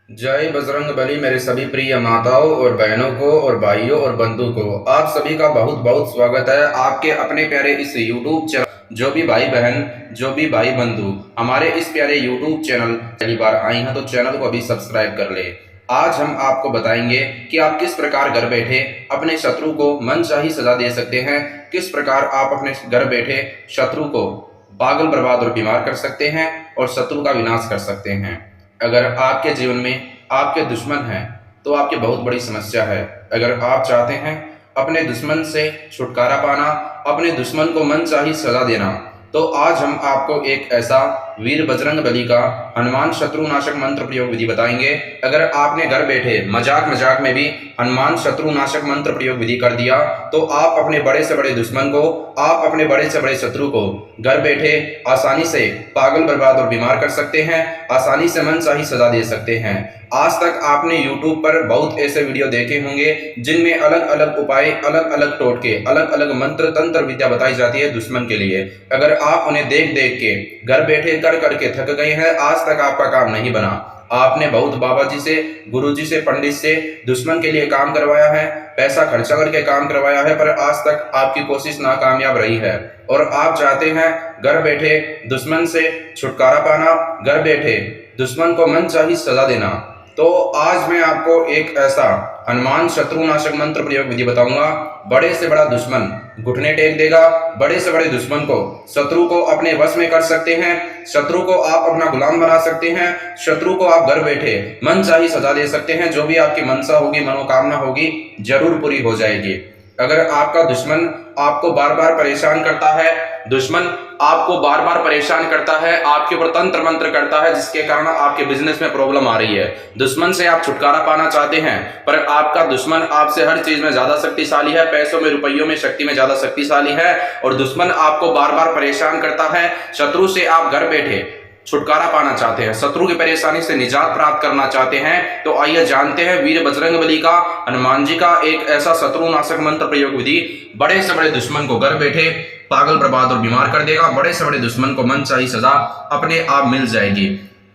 जय बजरंग बली मेरे सभी प्रिय माताओं और बहनों को और भाइयों और बंधु को आप सभी का बहुत बहुत स्वागत है आपके अपने प्यारे इस YouTube चैनल। जो भी भाई बहन जो भी भाई बंधु हमारे इस प्यारे YouTube चैनल पहली बार आई हैं तो चैनल को अभी सब्सक्राइब कर ले। आज हम आपको बताएंगे कि आप किस प्रकार घर बैठे अपने शत्रु को मनचाही सजा दे सकते हैं, किस प्रकार आप अपने घर बैठे शत्रु को पागल बर्बाद और बीमार कर सकते हैं और शत्रु का विनाश कर सकते हैं। अगर आपके जीवन में आपके दुश्मन हैं तो आपकी बहुत बड़ी समस्या है। अगर आप चाहते हैं अपने दुश्मन से छुटकारा पाना, अपने दुश्मन को मनचाही सजा देना, तो आज हम आपको एक ऐसा वीर बजरंग बली का हनुमान शत्रुनाशक मंत्र प्रयोग विधि बताएंगे। अगर आपने घर बैठे मजाक मजाक में भी हनुमान शत्रुनाशक मंत्र प्रयोग विधि कर दिया तो आप अपने बड़े से बड़े दुश्मन को, आप अपने बड़े से बड़े शत्रु को घर बैठे आसानी से पागल बर्बाद और बीमार कर सकते हैं, आसानी से मनचाही सजा दे सकते हैं। आज तक आपने YouTube पर बहुत ऐसे वीडियो देखे होंगे जिनमें अलग अलग उपाय, अलग अलग टोटके, अलग अलग मंत्र तंत्र विद्या बताई जाती है दुश्मन के लिए। अगर आप उन्हें देख देख के घर बैठे कर करके थक गए हैं, आज तक आपका काम नहीं बना, आपने बहुत बाबा जी से, गुरु जी से, पंडित से दुश्मन के लिए काम करवाया है, पैसा खर्चा करके काम करवाया है, पर आज तक आपकी कोशिश नाकामयाब रही है और आप चाहते हैं घर बैठे दुश्मन से छुटकारा पाना, घर बैठे दुश्मन को मनचाही सजा देना, तो आज मैं आपको एक ऐसा हनुमान शत्रुनाशक मंत्र प्रयोग विधि बताऊंगा। बड़े से बड़ा दुश्मन घुटने टेक देगा, बड़े से बड़े दुश्मन को, शत्रु को अपने वश में कर सकते हैं, शत्रु को आप अपना गुलाम बना सकते हैं, शत्रु को आप घर बैठे मनचाही सजा दे सकते हैं। जो भी आपकी मनसा होगी, मनोकामना होगी, जरूर पूरी हो जाएगी। अगर आपका दुश्मन आपको बार बार परेशान करता है, दुश्मन आपको बार बार परेशान करता है, आपके ऊपर तंत्र मंत्र करता है, जिसके कारण आपके बिजनेस में प्रॉब्लम आ रही है, दुश्मन से आप छुटकारा पाना चाहते हैं, पर आपका दुश्मन आपसे हर चीज में ज्यादा शक्तिशाली है, पैसों में, रुपयों में, शक्ति में ज्यादा शक्तिशाली है और दुश्मन आपको बार बार परेशान करता है, शत्रु से आप घर बैठे छुटकारा पाना चाहते हैं, शत्रु की परेशानी से निजात प्राप्त करना चाहते हैं, तो आइए जानते हैं वीर बजरंग बली का, हनुमान जी का एक ऐसा शत्रुनाशक मंत्र प्रयोग विधि। बड़े से बड़े दुश्मन को घर बैठे पागल बर्बाद और बीमार कर देगा, बड़े से बड़े दुश्मन को मनचाही सजा अपने आप मिल जाएगी।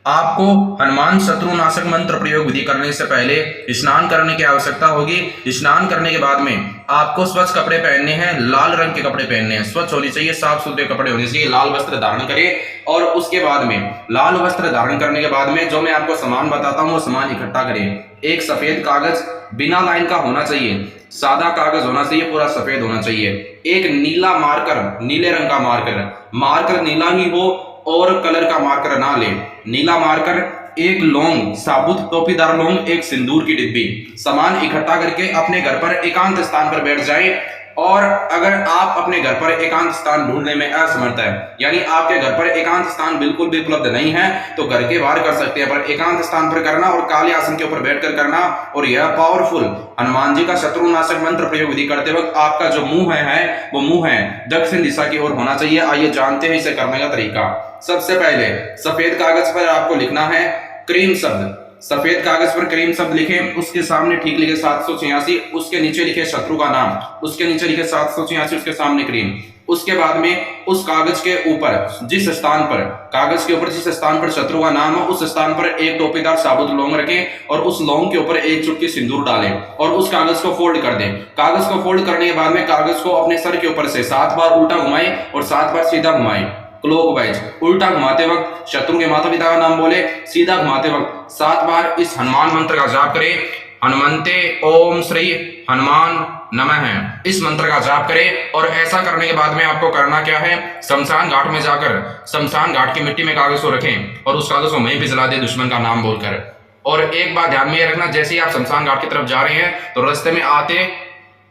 आपको हनुमान शत्रुनाशक मंत्र प्रयोग विधि करने से पहले स्नान करने की आवश्यकता होगी। स्नान करने के बाद में आपको स्वच्छ कपड़े पहनने हैं, लाल रंग के कपड़े पहनने हैं, स्वच्छ होनी चाहिए, साफ सुथरे कपड़े होने चाहिए, लाल वस्त्र धारण करें और उसके बाद में लाल वस्त्र धारण करने के बाद में जो मैं आपको सामान बताता हूँ वो सामान इकट्ठा करें। एक सफेद कागज बिना लाइन का होना चाहिए, सादा कागज होना चाहिए, पूरा सफेद होना चाहिए। एक नीला मार्कर, नीले रंग का मार्कर, मार्कर नीला ही हो और कलर का मार्कर ना ले, नीला मार्कर, एक लौंग, साबुत टोपीदार लौंग, एक सिंदूर की डिब्बी, सामान इकट्ठा करके अपने घर पर एकांत स्थान पर बैठ जाए। और अगर आप अपने घर पर एकांत स्थान ढूंढने में असमर्थ है, यानी आपके घर पर एकांत स्थान बिल्कुल भी उपलब्ध नहीं है, तो घर के बाहर कर सकते हैं, पर एकांत स्थान पर करना और काले आसन के ऊपर बैठकर करना। और यह पावरफुल हनुमान जी का शत्रुनाशक मंत्र प्रयोग विधि करते वक्त आपका जो मुंह है वो मुंह है दक्षिण दिशा की ओर होना चाहिए। आइए जानते हैं इसे करने का तरीका। सबसे पहले सफेद कागज पर आपको लिखना है क्रीम शब्द, सफेद कागज पर क्रीम शब्द लिखें, उसके सामने ठीक लिखे 786, उसके नीचे लिखे शत्रु का नाम, उसके नीचे लिखे 786, उसके सामने क्रीम। उसके बाद में उस कागज के ऊपर जिस स्थान पर, कागज के ऊपर जिस स्थान पर शत्रु का नाम है उस स्थान पर एक टोपीदार साबुत लौंग रखें और उस लौंग के ऊपर एक चुटकी सिंदूर डालें और उस कागज को फोल्ड कर दें। कागज को फोल्ड करने के बाद में कागज को अपने सर के ऊपर से 7 बार उल्टा घुमाएं और 7 बार सीधा घुमाएं, क्लॉकवाइज। उल्टा घुमाते वक्त शत्रु के माता पिता का नाम बोले, सीधा घुमाते वक्त 7 बार इस हनुमान मंत्र का जाप करें। हनुमंते ओम श्री हनुमान नमः, इस मंत्र का जाप करें। और ऐसा करने के बाद में आपको करना क्या है, शमशान घाट में जाकर शमशान घाट की मिट्टी में कागज को रखें और उस कागज को वहीं पे जला दें दुश्मन का नाम बोलकर। और एक बात ध्यान में रखना, जैसे ही आप शमशान घाट की तरफ जा रहे हैं तो रास्ते में आते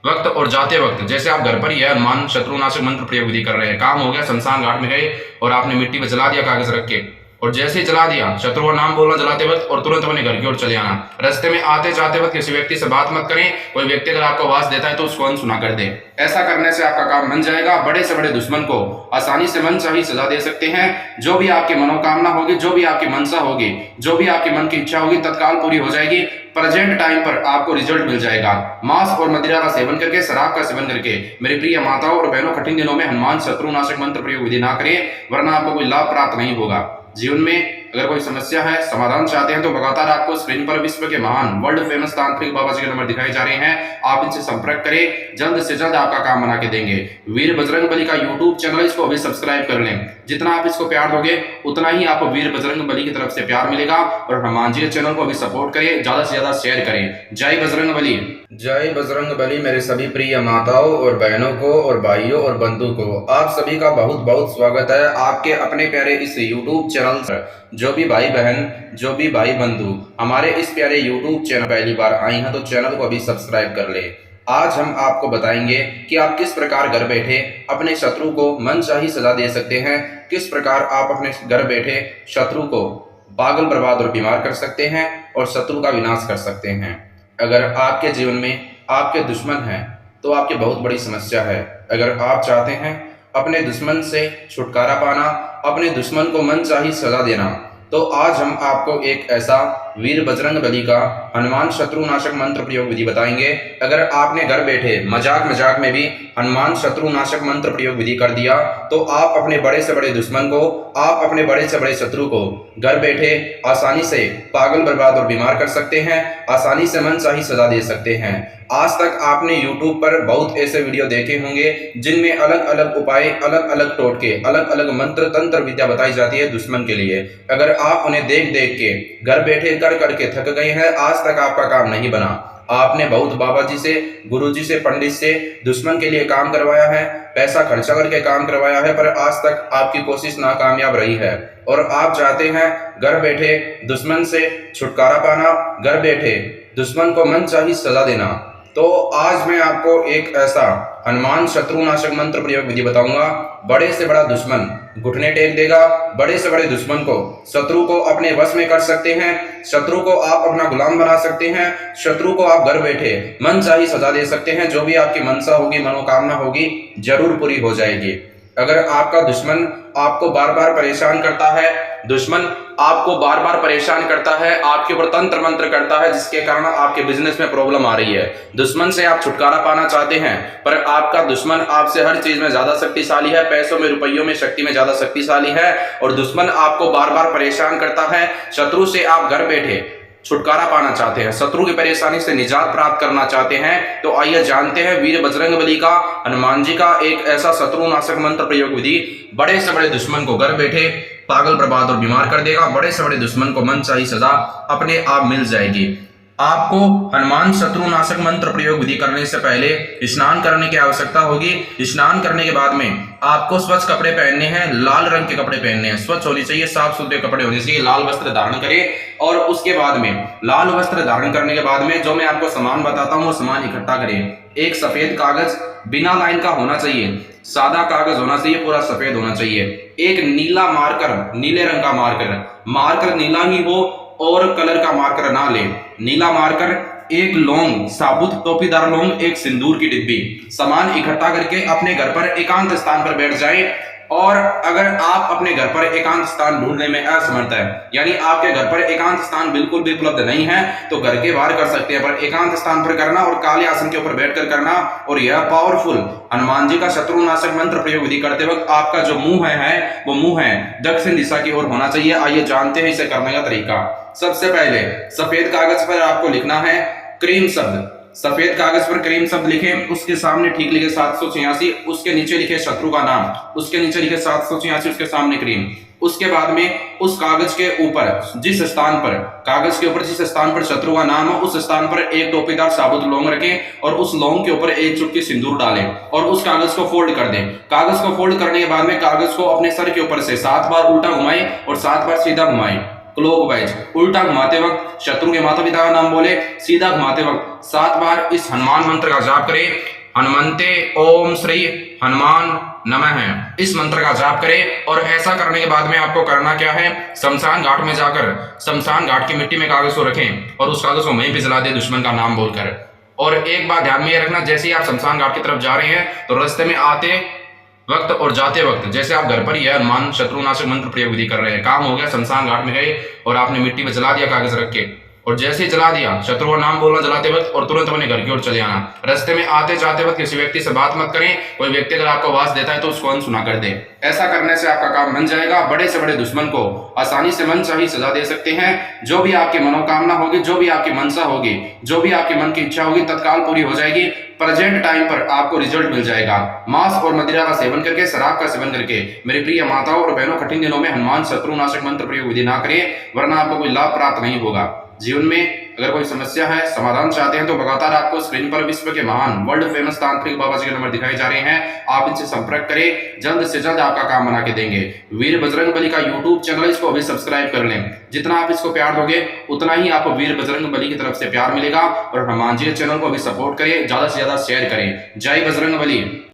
वक्त और जाते वक्त जैसे आप घर पर ही है हनुमान शत्रुनाशक मंत्र प्रयोग विधि कर रहे हैं, काम हो गया, शमशान घाट में गए और आपने मिट्टी में जला दिया कागज रख के, और जैसे ही जला दिया शत्रु का नाम बोलना जलाते वक्त और तुरंत अपने घर की ओर चले आना। रास्ते में आते जाते वक्त किसी व्यक्ति से बात मत करें, कोई व्यक्ति अगर आपको आवाज देता है तो उसको अनसुना कर दे। ऐसा करने से आपका काम बन जाएगा, बड़े से बड़े दुश्मन को आसानी से मनचाही सजा दे सकते हैं। जो भी आपकी मनोकामना होगी, जो भी आपकी मनसा होगी, जो भी आपकी मन की इच्छा होगी तत्काल पूरी हो जाएगी। प्रेजेंट टाइम पर आपको रिजल्ट मिल जाएगा। मांस और मदिरा का सेवन करके, शराब का सेवन करके मेरी प्रिय माताओं और बहनों कठिन दिनों में हनुमान शत्रुनाशक मंत्र प्रयोग विधि ना करें, वरना आपको कोई लाभ प्राप्त नहीं होगा। जीवन में अगर कोई समस्या है, समाधान चाहते हैं तो लगातार आपको स्क्रीन पर विश्व के महान वर्ल्ड फेमस तांत्रिक बाबा जी के नंबर दिखाए जा रहे हैं। आप इनसे संपर्क करें, जल्द से जल्द आपका काम बना के देंगे। वीर बजरंग बली का यूट्यूब चैनल, इसको अभी सब्सक्राइब कर लें। जितना आप इसको प्यार दोगे उतना ही आपको वीर बजरंग बली की तरफ से प्यार मिलेगा। और हनुमान जी के चैनल को अभी सपोर्ट करें, ज्यादा से ज्यादा शेयर करें। जय बजरंग बली। जय बजरंग बली। मेरे सभी प्रिय माताओं और बहनों को और भाइयों और बंधु को आप सभी का बहुत बहुत स्वागत है आपके अपने प्यारे इस यूट्यूब चैनल पर। जो भी भाई बहन, जो भी भाई बंधु हमारे इस प्यारे यूट्यूब चैनल पहली बार आए हैं तो चैनल को अभी सब्सक्राइब कर ले। आज हम आपको बताएंगे कि आप किस प्रकार घर बैठे अपने शत्रु को मनचाही सजा दे सकते हैं, किस प्रकार आप अपने घर बैठे शत्रु को पागल, बर्बाद और बीमार कर सकते हैं और शत्रु का विनाश कर सकते हैं। अगर आपके जीवन में आपके दुश्मन हैं तो आपकी बहुत बड़ी समस्या है। अगर आप चाहते हैं अपने दुश्मन से छुटकारा पाना, अपने दुश्मन को मनचाही सजा देना, तो आज हम आपको एक ऐसा वीर बजरंग बली का हनुमान शत्रु नाशक मंत्र प्रयोग विधि बताएंगे। अगर आपने घर बैठे मजाक में भी हनुमान शत्रु नाशक मंत्र प्रयोग विधि कर दिया तो आप अपने बड़े से बड़े दुश्मन को, आप अपने बड़े से बड़े शत्रु को घर बैठे आसानी से पागल, बर्बाद और बीमार कर सकते हैं, आसानी से मनचाही सजा दे सकते हैं। आज तक आपने YouTube पर बहुत ऐसे वीडियो देखे होंगे जिनमें अलग अलग उपाय, अलग अलग टोटके, अलग अलग मंत्र तंत्र विद्या बताई जाती है दुश्मन के लिए। अगर आप उन्हें देख देख के घर बैठे कर करके थक गए हैं, आज तक आपका काम नहीं बना, आपने बहुत बाबा जी से, गुरु जी से, पंडित से दुश्मन के लिए काम करवाया है, पैसा खर्चा करके काम करवाया है, पर आज तक आपकी कोशिश नाकामयाब रही है और आप चाहते हैं घर बैठे दुश्मन से छुटकारा पाना, घर बैठे दुश्मन को मनचाही सजा देना, तो आज मैं आपको एक ऐसा हनुमान शत्रुनाशक मंत्र प्रयोग विधि बताऊंगा। बड़े से बड़ा दुश्मन घुटने टेक देगा, बड़े से बड़े दुश्मन को, शत्रु को अपने वश में कर सकते हैं, शत्रु को आप अपना गुलाम बना सकते हैं, शत्रु को आप घर बैठे मनचाही सजा दे सकते हैं। जो भी आपकी मनसा होगी, मनोकामना होगी, जरूर पूरी हो जाएगी। अगर आपका दुश्मन आपको बार बार परेशान करता है, दुश्मन आपको बार बार परेशान करता है, आपके ऊपर तंत्र मंत्र करता है, जिसके कारण आपके बिजनेस में प्रॉब्लम आ रही है, दुश्मन से आप छुटकारा पाना चाहते हैं, पर आपका दुश्मन आपसे हर चीज में ज्यादा शक्तिशाली है, पैसों में, रुपयों में, शक्ति में ज्यादा शक्तिशाली है और दुश्मन आपको बार बार परेशान करता है, शत्रु से आप घर बैठे छुटकारा पाना चाहते हैं, शत्रु की परेशानी से निजात प्राप्त करना चाहते हैं, तो आइए जानते हैं वीर बजरंग बली का, हनुमान जी का एक ऐसा शत्रु नाशक मंत्र प्रयोग विधि। बड़े से बड़े दुश्मन को घर बैठे पागल, बर्बाद और बीमार कर देगा। बड़े से बड़े दुश्मन को मनचाही सजा अपने आप मिल जाएगी। आपको हनुमान शत्रु नाशक मंत्र प्रयोग विधि करने से पहले स्नान करने की आवश्यकता होगी। स्नान करने के बाद में आपको स्वच्छ कपड़े पहनने हैं, लाल रंग के कपड़े पहनने हैं, स्वच्छ होनी चाहिए, साफ सुथरे कपड़े होने चाहिए, लाल वस्त्र धारण करें और उसके बाद में लाल वस्त्र धारण करने के बाद में जो मैं आपको सामान बताता हूँ वो सामान इकट्ठा करें। एक सफेद कागज बिना लाइन का होना चाहिए, सादा कागज होना चाहिए, पूरा सफेद होना चाहिए। एक नीला मार्कर, नीले रंग का मार्कर नीला ही हो और कलर का मार्कर ना ले, नीला मार्कर, एक लौंग, साबुत टोपीदार लौंग, एक सिंदूर की डिब्बी। सामान इकट्ठा करके अपने घर पर एकांत स्थान पर बैठ जाएं। और अगर आप अपने घर पर एकांत स्थान ढूंढने में असमर्थ है, यानी आपके घर पर एकांत स्थान बिल्कुल भी उपलब्ध नहीं है, तो घर के बाहर कर सकते हैं, पर एकांत स्थान पर करना और काले आसन के ऊपर बैठकर करना। और यह पावरफुल हनुमान जी का शत्रुनाशक मंत्र प्रयोग विधि करते वक्त आपका जो मुंह है वो मुंह है दक्षिण दिशा की ओर होना चाहिए। आइए जानते हैं इसे करने का तरीका। सबसे पहले सफेद कागज पर आपको लिखना है क्रीम शब्द, सफेद कागज पर क्रीम शब्द लिखें, उसके सामने ठीक लिखे 786, उसके नीचे लिखे शत्रु का नाम, उसके नीचे लिखे 786, उसके सामने क्रीम। उसके बाद में उस कागज के ऊपर जिस स्थान पर शत्रु का नाम हो, उस स्थान पर एक टोपीदार साबुत लौंग रखें और उस लौंग के ऊपर एक चुटकी सिंदूर डालें और उस कागज को फोल्ड कर दें। कागज को फोल्ड करने के बाद में कागज को अपने सर के ऊपर से 7 बार उल्टा घुमाएं और 7 बार सीधा घुमाएं। क्लॉकवाइज उल्टा घुमाते वक्त शत्रु के माता पिता का नाम बोले, सीधा घुमाते वक्त 7 बार इस हनुमान मंत्र का जाप करें। हनुमंते ओम श्री हनुमान नमः, इस मंत्र का जाप करें। और ऐसा करने के बाद में आपको करना क्या है, शमशान घाट में जाकर शमशान घाट की मिट्टी में कागज को रखें और उस कागज को वहीं पे जला दे दुश्मन का नाम बोलकर। और एक बात ध्यान में रखना, जैसे ही आप शमशान घाट की तरफ जा रहे हैं तो रास्ते में आते वक्त और जाते वक्त जैसे आप घर पर ही हनुमान शत्रुनाशक मंत्र प्रयोग विधि कर रहे हैं, काम हो गया, शमशान घाट में गए और आपने मिट्टी में जला दिया कागज रख के, और जैसे ही जला दिया, शत्रु का नाम बोलना जलाते वक्त और तुरंत अपने घर की ओर चले आना। रास्ते में आते जाते वक्त किसी व्यक्ति से बात मत करें। कोई व्यक्ति अगर आपको आवाज देता है तो उसको अनसुना कर दे। ऐसा करने से आपका काम बन जाएगा। बड़े से बड़े दुश्मन को आसानी से मनचाही सजा दे सकते हैं। जो भी आपकी मनोकामना होगी, जो भी आपकी मनसा होगी, जो भी आपके मन की इच्छा होगी, तत्काल पूरी हो जाएगी। प्रेजेंट टाइम पर आपको रिजल्ट मिल जाएगा। मांस और मदिरा का सेवन करके, शराब का सेवन करके मेरी प्रिय माताओं और बहनों, कठिन दिनों में हनुमान शत्रुनाशक मंत्र प्रयोग विधि ना करें, वरना आपको कोई लाभ प्राप्त नहीं होगा। जीवन में अगर कोई समस्या है, समाधान चाहते हैं, तो लगातार आपको स्क्रीन पर विश्व के महान वर्ल्ड फेमस तांत्रिक बाबा जी के नंबर दिखाए जा रहे हैं। आप इनसे संपर्क करें, जल्द से जल्द आपका काम बना के देंगे। वीर बजरंग बली का यूट्यूब चैनल, इसको अभी सब्सक्राइब कर लें। जितना आप इसको प्यार दोगे उतना ही आपको वीर बजरंग बली की तरफ से प्यार मिलेगा। और हनुमान जी के चैनल को अभी सपोर्ट करें, ज्यादा से ज्यादा शेयर करें। जय बजरंग बली।